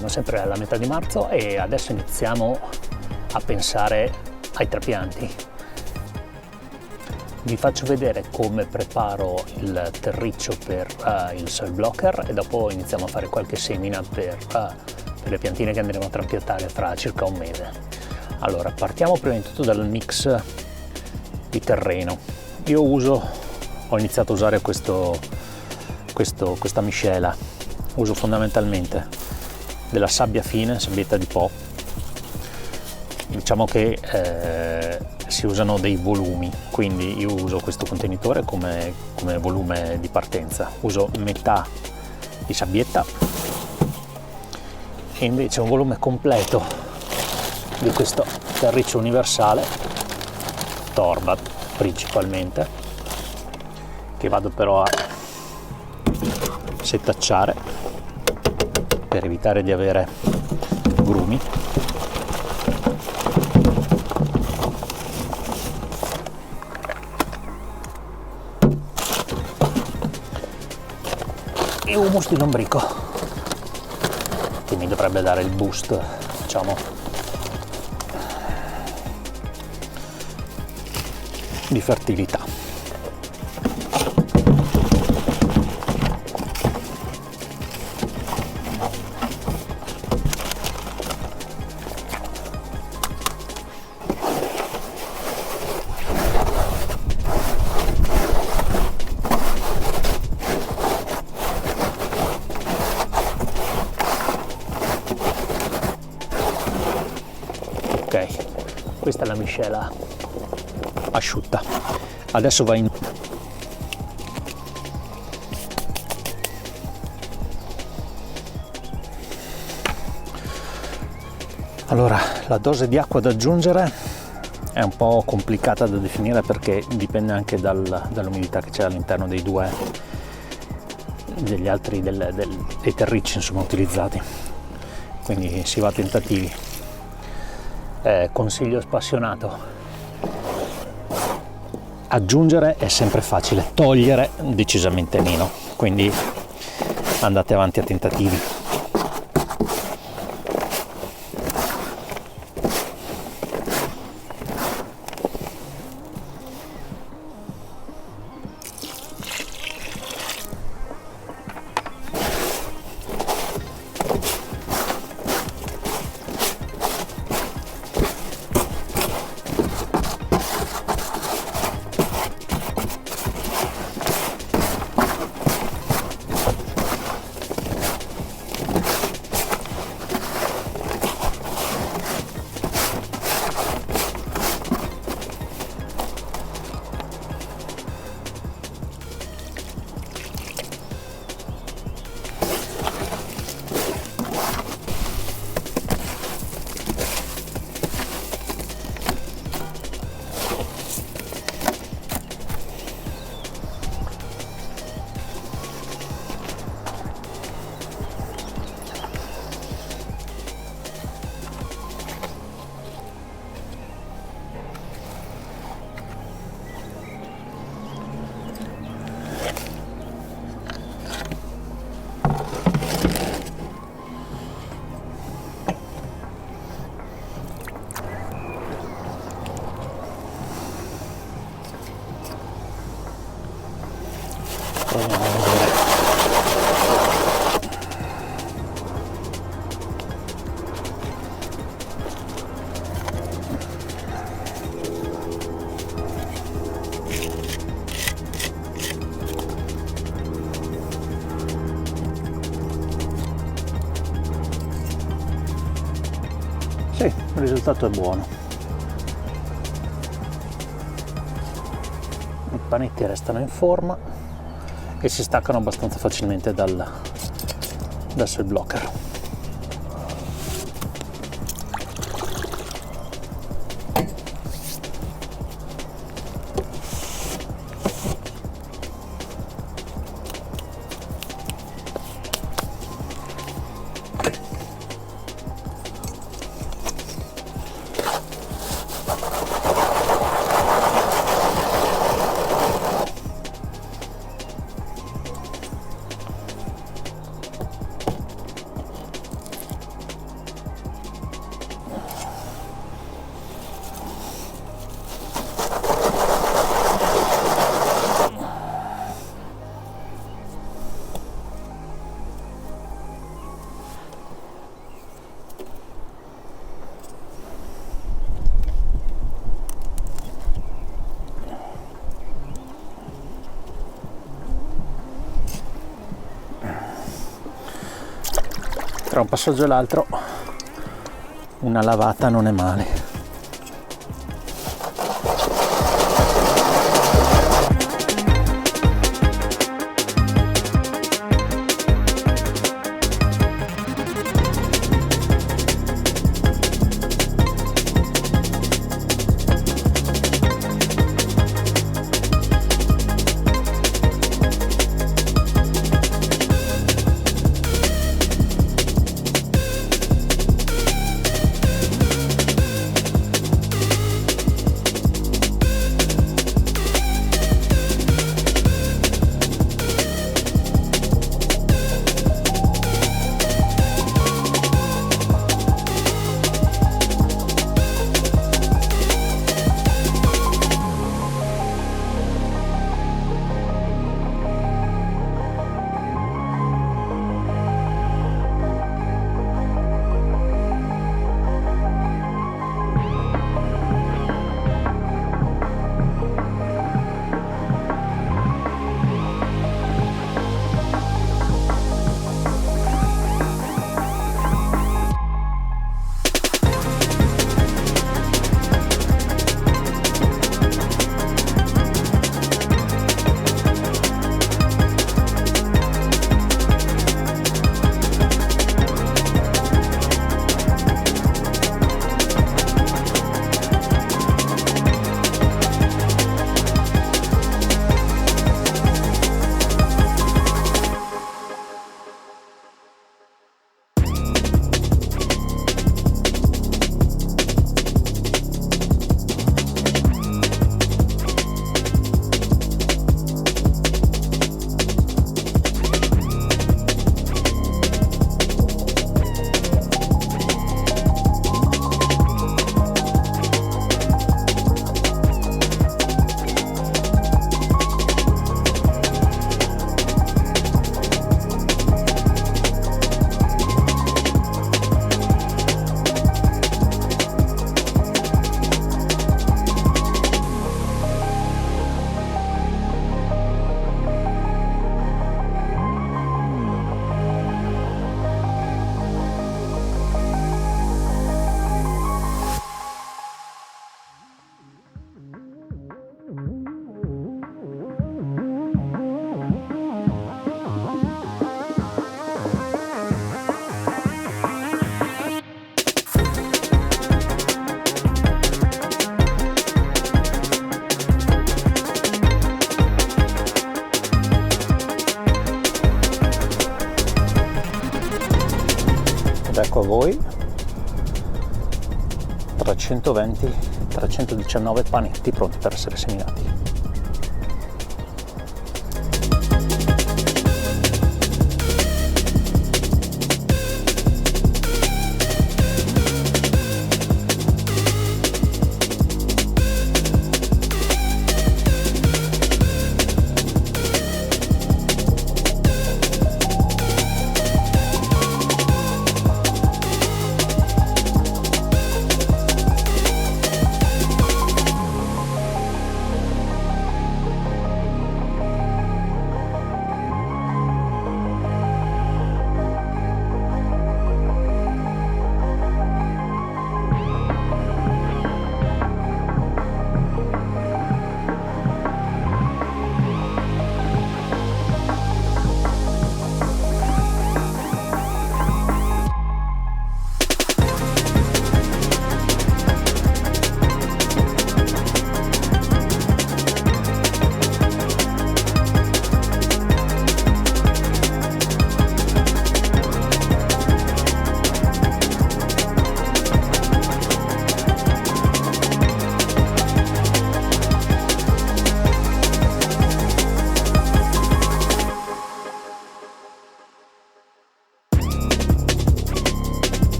Siamo sempre alla metà di marzo e adesso iniziamo a pensare ai trapianti. Vi faccio vedere come preparo il terriccio per il soil blocker e dopo iniziamo a fare qualche semina per le piantine che andremo a trapiantare fra circa un mese. Allora, partiamo prima di tutto dal mix di terreno. Io ho iniziato a usare questa miscela. Uso fondamentalmente della sabbia fine, sabbietta di Po. Diciamo che si usano dei volumi, quindi io uso questo contenitore come volume di partenza. Uso metà di sabbietta e invece un volume completo di questo terriccio universale, torba principalmente, che vado però a setacciare per evitare di avere grumi. E humus di lombrico, che mi dovrebbe dare il boost, diciamo, di fertilità. Ok, questa è la miscela asciutta. Adesso va in... Allora, la dose di acqua da aggiungere è un po' complicata da definire perché dipende anche dall'umidità che c'è all'interno dei terricci, insomma, utilizzati. Quindi si va a tentativi. Consiglio spassionato: aggiungere è sempre facile, togliere decisamente meno, quindi andate avanti a tentativi. Proviamo a vedere. Sì, il risultato è buono. I panetti restano in forma e si staccano abbastanza facilmente dal soil blocker. Tra un passaggio e l'altro una lavata non è male. Ecco a voi 319 panetti pronti per essere seminati.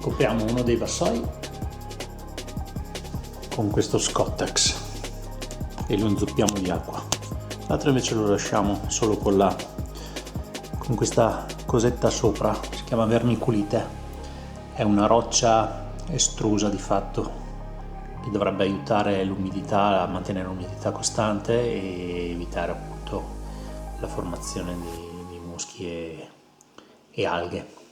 Copriamo uno dei vassoi con questo Scottex e lo inzuppiamo di acqua. L'altro invece lo lasciamo solo con questa cosetta sopra, si chiama vermiculite. È una roccia estrusa di fatto che dovrebbe aiutare l'umidità, a mantenere l'umidità costante e evitare appunto la formazione di muschi e alghe.